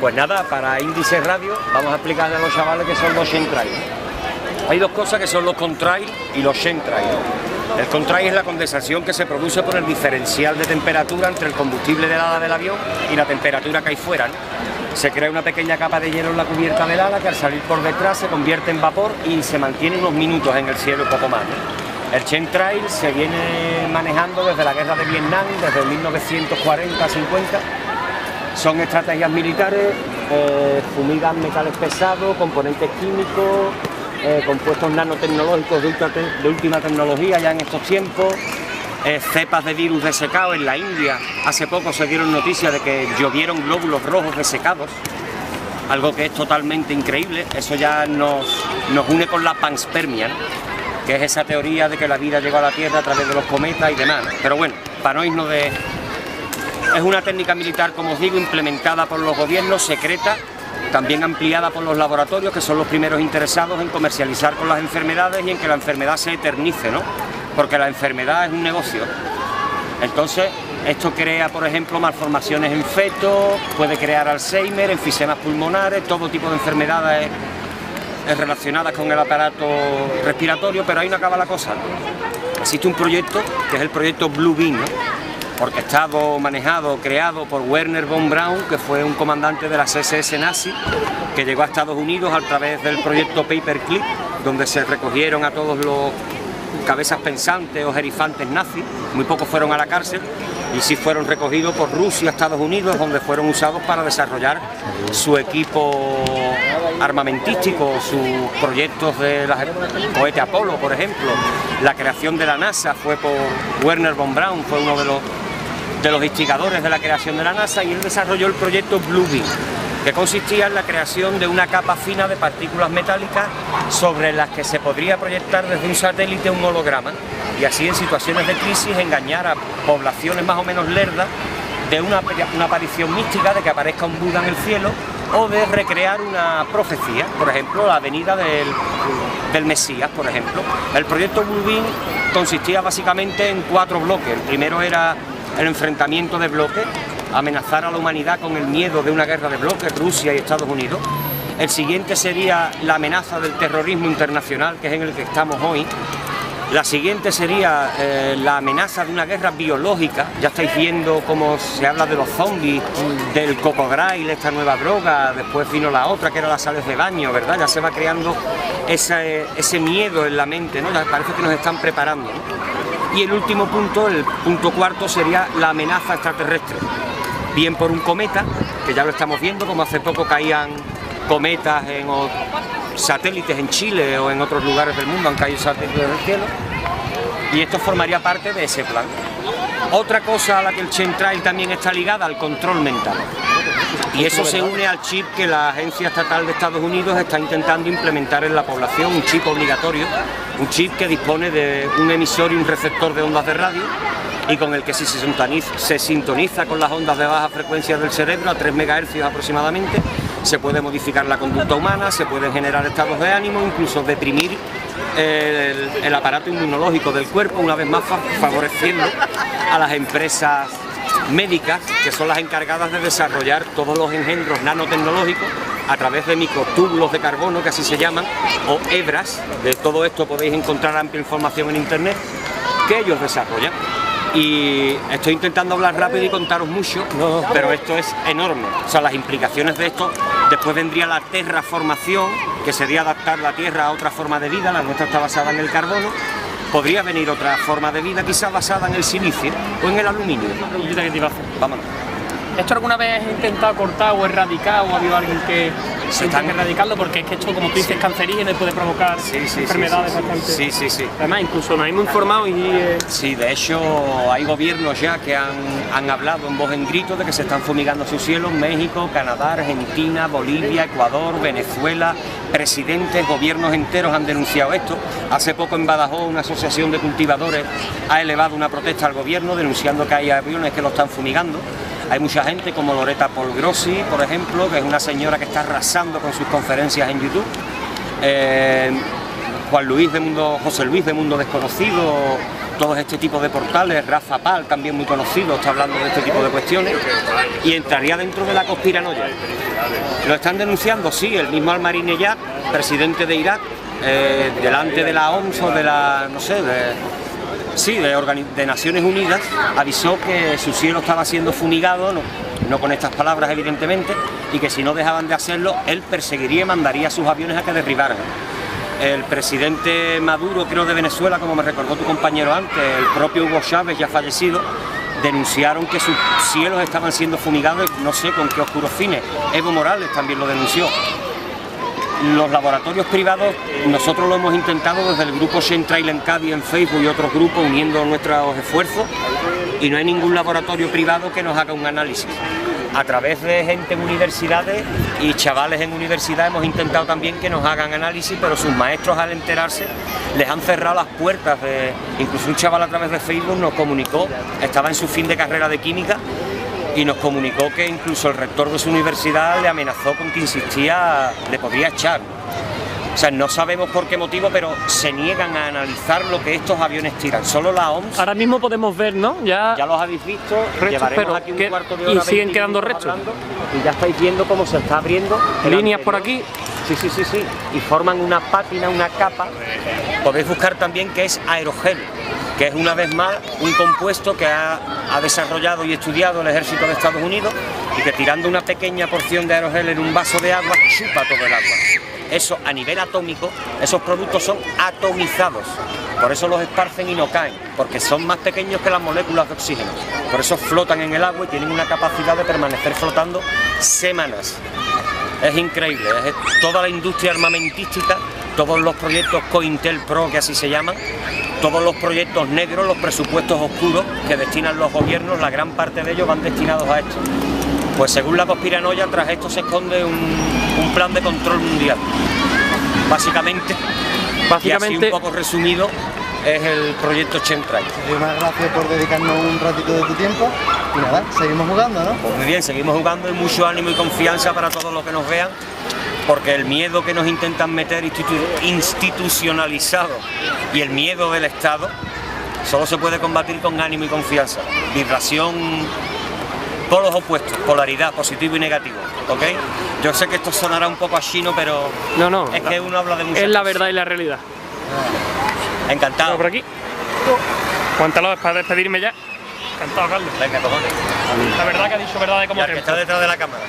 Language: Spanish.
Pues nada, para Índice Radio vamos a explicarle a los chavales que son los chemtrails. Hay dos cosas que son los contrails y los chemtrails. El contrail es la condensación que se produce por el diferencial de temperatura entre el combustible del ala del avión y la temperatura que hay fuera, ¿no? Se crea una pequeña capa de hielo en la cubierta del ala que al salir por detrás se convierte en vapor y se mantiene unos minutos en el cielo y poco más, ¿no? El chemtrail se viene manejando desde la guerra de Vietnam, desde 1940-50. Son estrategias militares, fumigan metales pesados, componentes químicos, compuestos nanotecnológicos de última tecnología ya en estos tiempos, cepas de virus desecados. En la India hace poco se dieron noticias de que llovieron glóbulos rojos desecados, algo que es totalmente increíble. Eso ya nos une con la panspermia, ¿no? Que es esa teoría de que la vida llegó a la Tierra a través de los cometas y demás, ¿no? Pero bueno, para no irnos de... Es una técnica militar, como os digo, implementada por los gobiernos, secreta, también ampliada por los laboratorios, que son los primeros interesados en comercializar con las enfermedades y en que la enfermedad se eternice, ¿no? Porque la enfermedad es un negocio. Entonces, esto crea, por ejemplo, malformaciones en fetos, puede crear Alzheimer, enfisemas pulmonares, todo tipo de enfermedades relacionadas con el aparato respiratorio, pero ahí no acaba la cosa. Existe un proyecto, que es el proyecto Blue Beam, ¿no? Orquestado, manejado, creado por Wernher von Braun, que fue un comandante de las SS nazi, que llegó a Estados Unidos a través del proyecto Paperclip, donde se recogieron a todos los cabezas pensantes o jerifantes nazis. Muy pocos fueron a la cárcel y sí fueron recogidos por Rusia, Estados Unidos, donde fueron usados para desarrollar su equipo armamentístico, sus proyectos de cohete Apolo, por ejemplo. La creación de la NASA fue por Wernher von Braun, fue uno de los instigadores de la creación de la NASA, y él desarrolló el proyecto Blue Beam, que consistía en la creación de una capa fina de partículas metálicas sobre las que se podría proyectar desde un satélite un holograma, y así en situaciones de crisis engañar a poblaciones más o menos lerdas de una aparición mística, de que aparezca un Buda en el cielo, o de recrear una profecía, por ejemplo, la venida del Mesías, por ejemplo. El proyecto Blue Beam consistía básicamente en 4 bloques. El primero era el enfrentamiento de bloques, amenazar a la humanidad con el miedo de una guerra de bloques, Rusia y Estados Unidos. El siguiente sería la amenaza del terrorismo internacional, que es en el que estamos hoy. La siguiente sería la amenaza de una guerra biológica. Ya estáis viendo cómo se habla de los zombies, del cocodrilo, esta nueva droga. Después vino la otra, que era las sales de baño, ¿verdad? Ya se va creando ese miedo en la mente, ¿no? Ya parece que nos están preparando, ¿no? Y el último punto, el punto cuarto, sería la amenaza extraterrestre. Bien por un cometa, que ya lo estamos viendo, como hace poco caían cometas en satélites en Chile o en otros lugares del mundo, han caído satélites del cielo, y esto formaría parte de ese plan. Otra cosa a la que el chemtrail también está ligada, al control mental. Y eso se une al chip que la Agencia Estatal de Estados Unidos está intentando implementar en la población, un chip obligatorio, un chip que dispone de un emisor y un receptor de ondas de radio, y con el que si se sintoniza con las ondas de baja frecuencia del cerebro, a 3 MHz aproximadamente, se puede modificar la conducta humana, se pueden generar estados de ánimo, incluso deprimir el aparato inmunológico del cuerpo, una vez más favoreciendo a las empresas médicas, que son las encargadas de desarrollar todos los engendros nanotecnológicos a través de microtúbulos de carbono, que así se llaman, o hebras. De todo esto podéis encontrar amplia información en internet, que ellos desarrollan. Y estoy intentando hablar rápido y contaros mucho, pero esto es enorme. O sea, las implicaciones de esto, después vendría la terraformación, que sería adaptar la Tierra a otra forma de vida. La nuestra está basada en el carbono. Podría venir otra forma de vida, quizás basada en el silicio o en el aluminio. Vámonos. ¿Esto alguna vez has intentado cortar o erradicar, o ha habido alguien que se intenta erradicarlo? Porque es que esto, como tú dices, cancerígeno y puede provocar enfermedades bastante... Sí. Además, incluso nos hemos informado y... Sí, de hecho, hay gobiernos ya que han hablado en voz en grito de que se están fumigando sus cielos. México, Canadá, Argentina, Bolivia, Ecuador, Venezuela, presidentes, gobiernos enteros han denunciado esto. Hace poco en Badajoz una asociación de cultivadores ha elevado una protesta al gobierno denunciando que hay aviones que lo están fumigando. Hay mucha gente como Loretta Polgrossi, por ejemplo, que es una señora que está arrasando con sus conferencias en YouTube. José Luis de Mundo Desconocido, todos este tipo de portales. Rafa Pal, también muy conocido, está hablando de este tipo de cuestiones, y entraría dentro de la conspiranoia. Lo están denunciando, sí, el mismo Ahmadinejad, presidente de Irak, delante de la OMS o de la, no sé, de Naciones Unidas, avisó que su cielo estaba siendo fumigado, no con estas palabras evidentemente, y que si no dejaban de hacerlo, él perseguiría y mandaría a sus aviones a que derribaran. El presidente Maduro, creo de Venezuela, como me recordó tu compañero antes, el propio Hugo Chávez, ya fallecido, denunciaron que sus cielos estaban siendo fumigados, no sé con qué oscuros fines. Evo Morales también lo denunció. Los laboratorios privados, nosotros lo hemos intentado desde el grupo Chemtrail en Cádiz, en Facebook y otros grupos, uniendo nuestros esfuerzos, y no hay ningún laboratorio privado que nos haga un análisis. A través de gente en universidades y chavales en universidad hemos intentado también que nos hagan análisis, pero sus maestros, al enterarse, les han cerrado las puertas. Incluso un chaval a través de Facebook nos comunicó, estaba en su fin de carrera de química, y nos comunicó que incluso el rector de su universidad le amenazó con que insistía, le podría echar. O sea, no sabemos por qué motivo, pero se niegan a analizar lo que estos aviones tiran. Solo la OMS... Ahora mismo podemos ver, ¿no? Ya los habéis visto, restos, llevaremos aquí un cuarto de hora. Y siguen quedando restos. Y ya estáis viendo cómo se está abriendo. Líneas por aquí. Sí. Y forman una pátina, una capa. Podéis buscar también que es aerogel, que es una vez más un compuesto que ha desarrollado y estudiado el ejército de Estados Unidos, y que tirando una pequeña porción de aerogel en un vaso de agua, chupa todo el agua. Eso a nivel atómico, esos productos son atomizados, por eso los esparcen y no caen, porque son más pequeños que las moléculas de oxígeno, por eso flotan en el agua y tienen una capacidad de permanecer flotando semanas. Es increíble, es toda la industria armamentística, todos los proyectos COINTELPRO, que así se llaman, todos los proyectos negros, los presupuestos oscuros que destinan los gobiernos, la gran parte de ellos van destinados a esto. Pues según la conspiranoia, tras esto se esconde un plan de control mundial. Básicamente, y así un poco resumido, es el proyecto Chemtrail. Muchas gracias por dedicarnos un ratito de tu tiempo, y nada, seguimos jugando, ¿no? Pues muy bien, seguimos jugando, y mucho ánimo y confianza para todos los que nos vean, porque el miedo que nos intentan meter institucionalizado y el miedo del Estado solo se puede combatir con ánimo y confianza. Vibración, polos opuestos, polaridad, positivo y negativo, ¿ok? Yo sé que esto sonará un poco a chino, pero no, es que uno habla de muchas es la cosas. verdad y la realidad. Encantado. Por aquí. Cuéntalo para despedirme ya. Encantado, Carlos. Venga, cojones. La verdad que ha dicho verdad de cómo que está detrás de la cámara.